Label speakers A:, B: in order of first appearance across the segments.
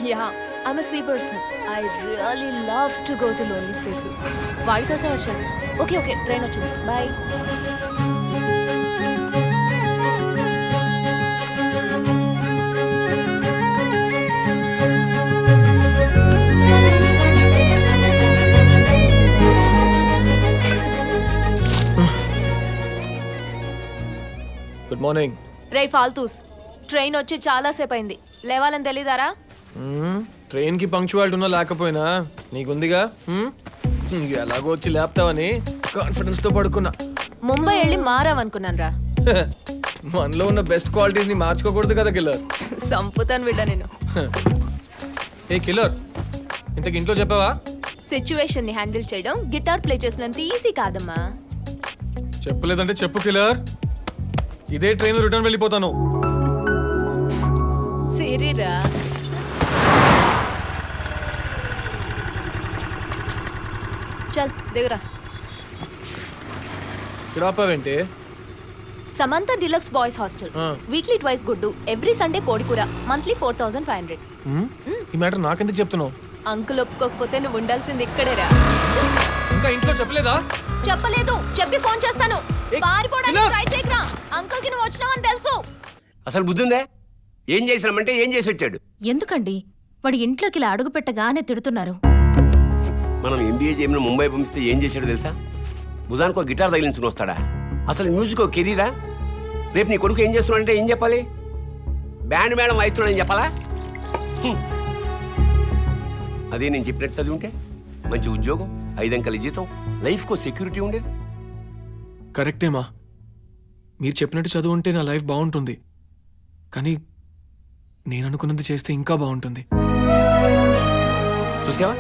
A: Yeah I'm a sea person. I really love to go to lonely places. వాడి కోసం వచ్చాను. Okay okay, train వచ్చింది. Bye.
B: Good morning.
A: రే ఫాల్తూస్, train వచ్చి చాలా సేపు అయింది. లేవాలని తెలీదారా?
B: ట్రైన్కి పంక్చువాలిటీ ఉన్నా లేకపోయినా నీకుందిగా. ఎలాగో వచ్చి లేపుతావని కాన్ఫిడెన్స్తో పడుకున్నా.
A: ముంబై వెళ్ళి మారావనుకున్నాను రా.
B: మనలో ఉన్న బెస్ట్ క్వాలిటీస్ని మార్చుకోకూడదు కదా కిల్లర్.
A: సంపుతాను బిడ్డ నేను.
B: ఏ కిల్లర్, ఇంతకు ఇంట్లో చెప్పావా?
A: సిచ్యువేషన్ ని హ్యాండిల్ చేయడం గిటార్ ప్లే చేసినంత ఈజీ కాదమ్మా.
B: చెప్పలేదంటే చెప్పు కిల్లర్. ఇదే ట్రైన్ రిటర్న్ వెళ్ళిపోతాను.
A: సరేరా. చల్ దిగరా.
B: ఇక్కడ ఆపావేంటి?
A: Samantha deluxe boys hostel. Weekly twice గుడ్డు, ఎవ్రీ సండే కోడికూర, మంత్లీ 4500.
B: ఈ మ్యాటర్ నాకెందుకు చెప్తున్నావు?
A: అంకుల్ ఒప్పుకోకపోతే నువ్వు ఉండాల్సింది ఇక్కడేరా.
B: ఇంకా ఇంట్లో చెప్పలేదా?
A: చెప్పలేదు, చెప్పి ఫోన్ చేస్తాను. పారిపోవడానికి ట్రై చేయకరా. అంకుల్ కి నువ్వు వచ్చినావని తెలుసు.
C: అసలు బుద్ధుందే? ఏం చేసినామంటే ఏం చేసి వచ్చాడు?
D: ఎందుకండి వాడి ఇంట్లోకి ఇలా అడుగు పెట్టగానే తిడుతున్నారు?
C: మనం ఎంబీఏ చేయమని ముంబై పంపిస్తే ఏం చేశాడు తెలుసా? భుజానికి ఒక గిటార్ తగిలించుకుని వస్తాడా? అసలు మ్యూజిక్ ఒక కెరీరా? రేపు నీ కొడుకు ఏం చేస్తున్నాడంటే ఏం చెప్పాలి? బ్యాండ్ మేడం వాయిస్తున్నాడని చెప్పాలా? అదే నేను చెప్పినట్టు చదివి ఉంటే మంచి ఉద్యోగం, 5 అంకెల జీతం, లైఫ్కో సెక్యూరిటీ ఉండేది.
B: కరెక్టేమా, మీరు చెప్పినట్టు చదువు ఉంటే నా లైఫ్ బాగుంటుంది. కానీ నేను అనుకున్నది చేస్తే ఇంకా బాగుంటుంది.
C: చూసావా,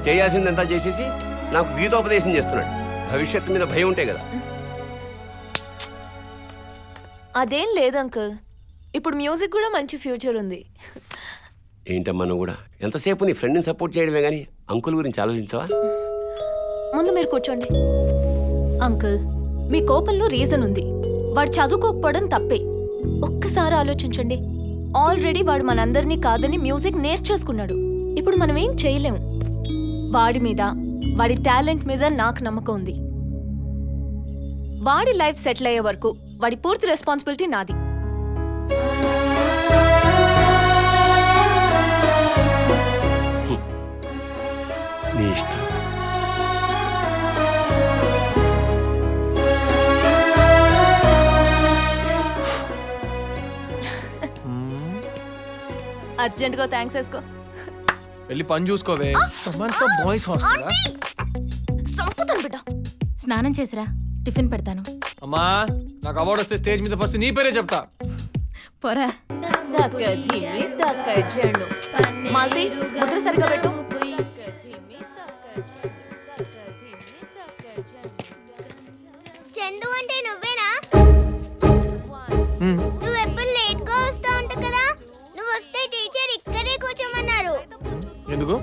C: చేయాల్సిందంతా చేసేసి నాకు గీతోపదేశం చేస్తున్నాడు. భవిష్యత్తు మీద భయం ఉంటే కదా.
A: అదేం లేదు అంకుల్, ఇప్పుడు మ్యూజిక్ కూడా మంచి ఫ్యూచర్ ఉంది.
C: ఏంటమ్మా నువ్వు కూడా ఎంతసేపు నీ ఫ్రెండ్ని సపోర్ట్ చేయడమే కానీ అంకుల్ గురించి ఆలోచించవా?
A: ముందు మీరు కూర్చోండి. అంకుల్, మీ కోపంలో రీజన్ ఉంది. వాడు చదువుకోకపోవడం తప్పే. ఒక్కసారి ఆలోచించండి. ఆల్రెడీ వాడు మనందరినీ కాదని మ్యూజిక్ నేర్చేసుకున్నాడు. ఇప్పుడు మనం ఏం చేయలేము. వాడి మీద, వాడి టాలెంట్ మీద నాకు నమ్మకం ఉంది. వాడి లైఫ్ సెటిల్ అయ్యే వరకు వాడి పూర్తి రెస్పాన్సిబిలిటీ నాది.
C: నీ ఇష్టం.
A: అర్జెంట్గా థ్యాంక్స్ వేసుకో.
B: వెళ్ళి పని చూసుకోవే. Samantha boys hostel.
A: సంపుతాను బిడ్డ.
D: స్నానం చేసిరా, టిఫిన్ పెడతాను.
B: అమ్మా, నాకు అవార్డు వస్తే స్టేజ్ మీద ఫస్ట్ నీ పేరే చెప్తా.
D: పోరా.
A: మాల్తి, ముద్ర సరిగా పెట్టు.
E: చందు అంటే నువ్వేనా? నువ్వు ఎప్పుడు లేట్ గా వస్తా ఉంటావు కదా. నువ్వు వస్తే టీచర్ ఇక్కడే కూర్చోమన్నారు.
B: ఎందుకు?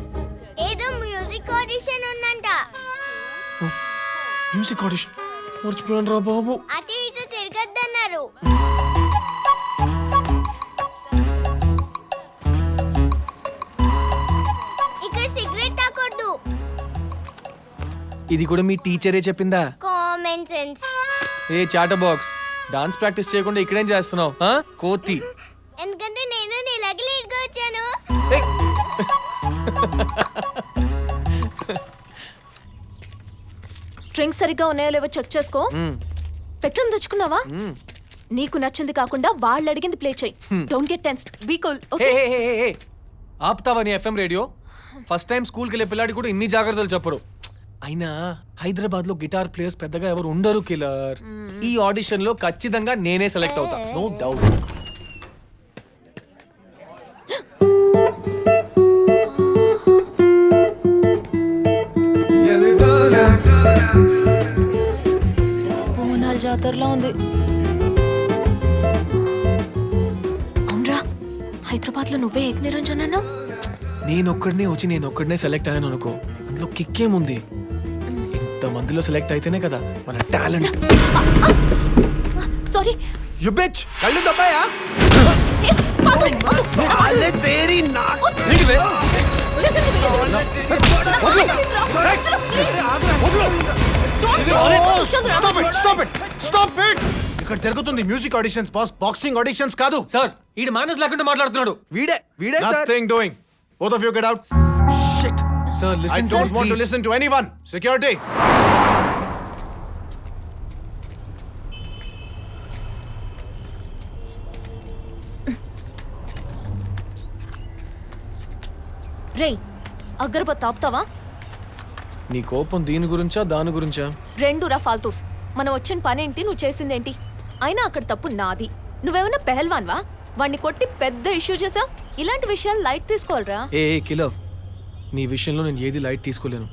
E: ఏదో మ్యూజిక్ ఆడిషన్ ఉందంట.
B: మ్యూజిక్ ఆడిషన్ మర్చిపోయాను రా బాబు.
E: అటు ఇటు తిరగద్దన్నారు. ఇక్కడ సిగరెట్ తాకూడదు.
B: ఇది కూడా మీ టీచరే చెప్పిందా?
E: Common sense.
B: ఏ చాటర్ బాక్స్, డాన్స్ ప్రాక్టీస్ చేయకుండా ఇక్కడేం చేస్తున్నావు? కోతి.
E: ఎందుకంటే నేను నీలాగే లేట్ గా వచ్చాను.
A: స్ట్రింగ్స్ సరిగ్గా ఉన్నాయో లేవో చెక్ చేసుకో. పెట్రోల్ తెచ్చుకున్నావా? నీకు నచ్చింది కాకుండా వాళ్ళు అడిగింది ప్లే చేయి. Don't get tensed, be cool. Okay?
B: ఆపుతావా నీ ఎఫ్ఎం రేడియో? ఫస్ట్ టైం స్కూల్కి వెళ్ళే పిల్లాడి కూడా ఇన్ని జాగ్రత్తలు చెప్పరు. అయినా హైదరాబాద్ లో గిటార్ ప్లేయర్స్ పెద్దగా ఎవరు ఉండరు కిల్లర్. ఈ ఆడిషన్ లో ఖచ్చితంగా నేనే సెలెక్ట్ అవుతా, నో డౌట్.
A: బోనాల జాతరలా ఉంది. అవునరా, హైదరాబాద్ లో నువ్వే ఏక్ నిరంజన్ అన్నా?
B: నేనొక్కడనే వచ్చి నేనొక్కడనే సెలెక్ట్ అయ్యాను అనుకో, అందులో కిక్కేముంది? ఇంతమందిలో సెలెక్ట్ అయితేనే కదా మన టాలెంట్.
A: సారీ.
B: యు బిచ్, కళ్ళు దబ్బాయా?
A: ఏ, ఫాదర్,
B: అలే తేరీ నా. వదిలివే.
A: Listen to me.
F: ఇక్కడ జరుగుతుంది music auditions boss, boxing auditions కాదు.
B: సార్ ఈడు మేనేజ్ లేకుండా మాట్లాడుతున్నాడు.
F: వీడే nothing doing. Both of you get out. Shit.
B: Sir
F: I
B: listen
F: don't want to listen to anyone. Security.
A: రేయ్ అగరబత్తి ఆపుతావా?
B: నీ కోపం దీని గురించా దాని గురించా?
A: రెండురా ఫాల్తూస్. మనం వచ్చిన పనేంటి, నువ్వు చేసిందేంటి? అయినా అక్కడ తప్పు నాది. నువ్వేమన్నా పెహల్వాన్వా? వాణ్ణి కొట్టి పెద్ద ఇష్యూ చేసావు. ఇలాంటి విషయాలు లైట్ తీసుకోవాలరా.
B: ఏ కిలర్, నీ విషయంలో నేను ఏది లైట్ తీసుకోలేను.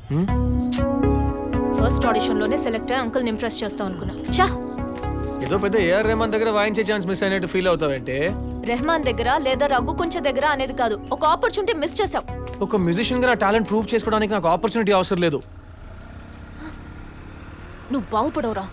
A: ఫస్ట్ ఆడిషన్ లోనే సెలెక్ట్ అయ్యి అంకుల్ ఇంప్రెస్ చేస్తావు అనుకున్నా. చా,
B: ఏదో పెద్ద ఏఆర్ రెహమాన్ దగ్గర వాయించే ఛాన్స్ మిస్ అయినట్టు ఫీల్ అవుతావంటే?
A: రెహమాన్ దగ్గర లేదా రఘు కొంచెం దగ్గర అనేది కాదు, ఒక ఆపర్చునిటీ మిస్ చేసావు.
B: ఒక మ్యూజిషియన్ గా నా టాలెంట్ ప్రూవ్ చేసుకోవడానికి నాకు ఆపర్చునిటీ అవసరం లేదు.
A: నువ్వు బాగుపడవురా.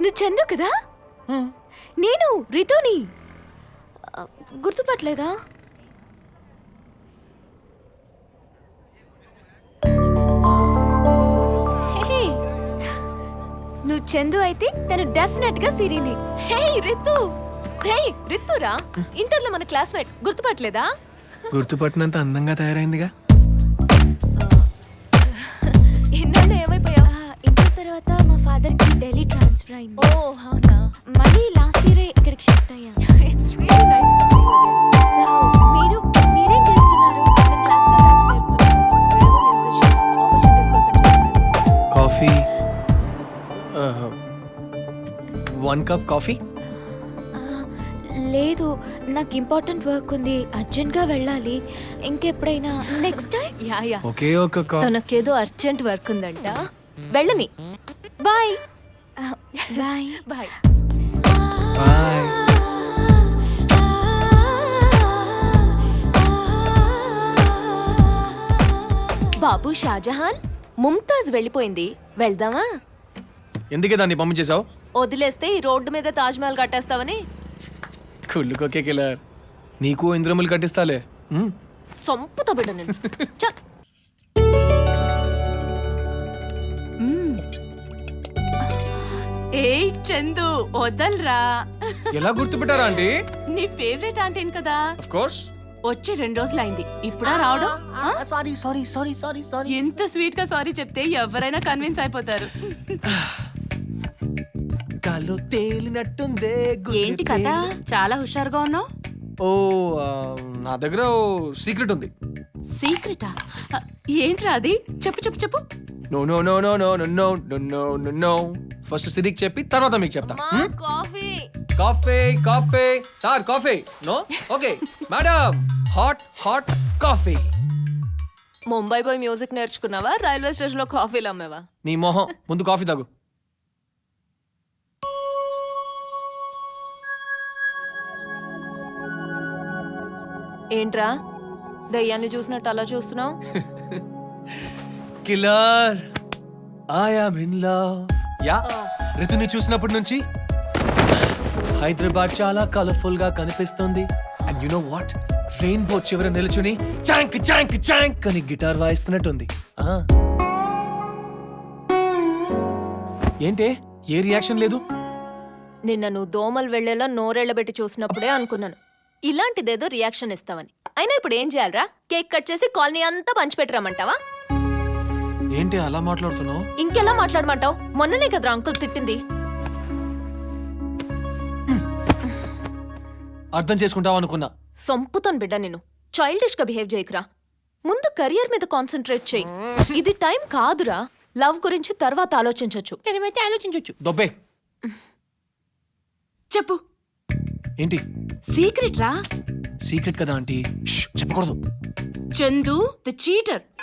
A: నువ్వు చందు కదా? నేను రితుని. గుర్తుపట్టలేదా? నువ్వు చందు అయితే తను డెఫినెట్ గా సిరిని. హే రితు. రేయ్ రితురా, ఇంటర్లో మన క్లాస్మేట్. గుర్తుపట్టలేదా?
B: గుర్తుపట్టినంత అందంగా తయారైందిగా.
A: ఇన్నాళ్ళు ఏమైపోయావు?
E: ఇంటర్ తర్వాత మా ఫాదర్ కి ఢిల్లీ ట్రాన్స్ఫర్ అయింది.
A: ఓ అవునా.
E: మళ్ళీ లాస్ట్ ఇయర్ ఇక్కడికి షిఫ్ట్ అయ్యాను.
A: It's really nice to see you again.
E: So మీరేం చేస్తున్నారు?
A: నేను క్లాసికల్ డాన్స్ నేర్పుతున్నాను. నేను మ్యూజిషియన్. ఆపర్చునిటీస్ కోసం చేస్తున్నాను.
B: Coffee, 1 cup coffee.
E: లేదు, నాకు ఇంపార్టెంట్ వర్క్ ఉంది, అర్జెంట్ గా వెళ్ళాలి. ఇంకెప్పుడైనా నెక్స్ట్ టైం.
A: Yeah yeah.
B: ఒకే ఒక
A: తనకేదో అర్జెంట్ వర్క్ ఉందంట. వెళ్ళని. Bye
E: bye.
A: బాయ్.
B: బాయ్.
A: బాబు షాజహాన్, ముంతాజ్ వెళ్ళిపోయింది, వెళ్దామా?
B: ఎందుకే దాన్ని పంపించేశావు?
A: వదిలేస్తే ఈ రోడ్డు మీద తాజ్ మహల్ కట్టేస్తావని.
B: కుళ్ళుకోకే కిలర్, నీకు ఇంద్రములు కట్టిస్తాలే.
A: సంపుత బిడ్డ నేను. చల్.
G: ఏయ్ చందు, వదల్రా.
B: ఎలా గుర్తుపెట్టారా ఆంటీ?
G: నీ ఫేవరెట్ ఆంటీని కదా.
B: Of course.
G: వచ్చి 2 రోజులైంది, ఇప్పుడా రావడం?
H: సారీ.
G: ఎంత స్వీట్ గా సారీ చెప్తే ఎవరైనా కన్విన్స్ అయిపోతారు.
B: కాలో తేలినట్టుందే.
G: ఏంటి కథ, చాలా హుషారుగా ఉన్నావు?
B: ఓ నా దగ్గర సీక్రెట్ ఉంది.
G: సీక్రెటా? ఏంట్రా అది? చెప్పు చెప్పు చెప్పు.
B: No no no no no no no no no no no. First సిరికి చెప్పి తర్వాత మీకు చెప్తా.
A: Coffee.
B: Coffee coffee sir, coffee. No okay madam, hot hot coffee.
A: Mumbai పోయి మ్యూజిక్ నేర్చుకున్నావా? రైల్వే స్టేషన్ లో కాఫీలు అమ్మేవా?
B: నీ మొహం, ముందు కాఫీ తాగు.
A: ఏంట్రా దయ్యాన్ని చూసినట్టు అలా చూస్తున్నావు?
B: Killer, I am in love. Yeah, రితుని చూసినప్పటి నుంచి హైదరాబాద్ చాలా కలర్ఫుల్ గా కనిపిస్తుంది. And you know what, rainbow చివర నిల్చుని చాంక్ చాంక్ చాంక్ అని గిటార్ వాయిస్తున్నట్టుంది. ఏంటే, ఏ రియాక్షన్ లేదు?
A: నిన్న నువ్వు దోమలు వెళ్లేలా నోరెళ్లబెట్టి చూసినప్పుడే అనుకున్నాను ఇలాంటిదేదో రియాక్షన్ ఇస్తావని. అయినా ఇప్పుడు ఏం చేయాలరా? కేక్ కట్ చేసి కాలనీ అంతా పంచిపెట్టరామంటావా?
B: ఏంటి అలా మాట్లాడుతున్నావు?
A: ఇంకెలా మాట్లాడమంటావు? మొన్ననే కదరా అంకుల్ తిట్టింది.
B: అర్థం చేసుకుంటావు అనుకున్నా.
A: సంపుతాను బిడ్డ నిన్ను. చైల్డిష్ గా బిహేవ్ చేయకురా. ముందు కెరియర్ మీద కాన్సన్ట్రేట్ చేయి. ఇది టైం కాదురా. లవ్ గురించి తర్వాత ఆలోచించొచ్చు.
G: తర్వాత ఆలోచించవచ్చు.
B: దొబ్బే.
G: చెప్పు.
B: ఏంటి
G: సీక్రెట్ రా.
B: సీక్రెట్ కదా ఆంటీ, చెప్పకూడదు.
G: Chandu the cheater.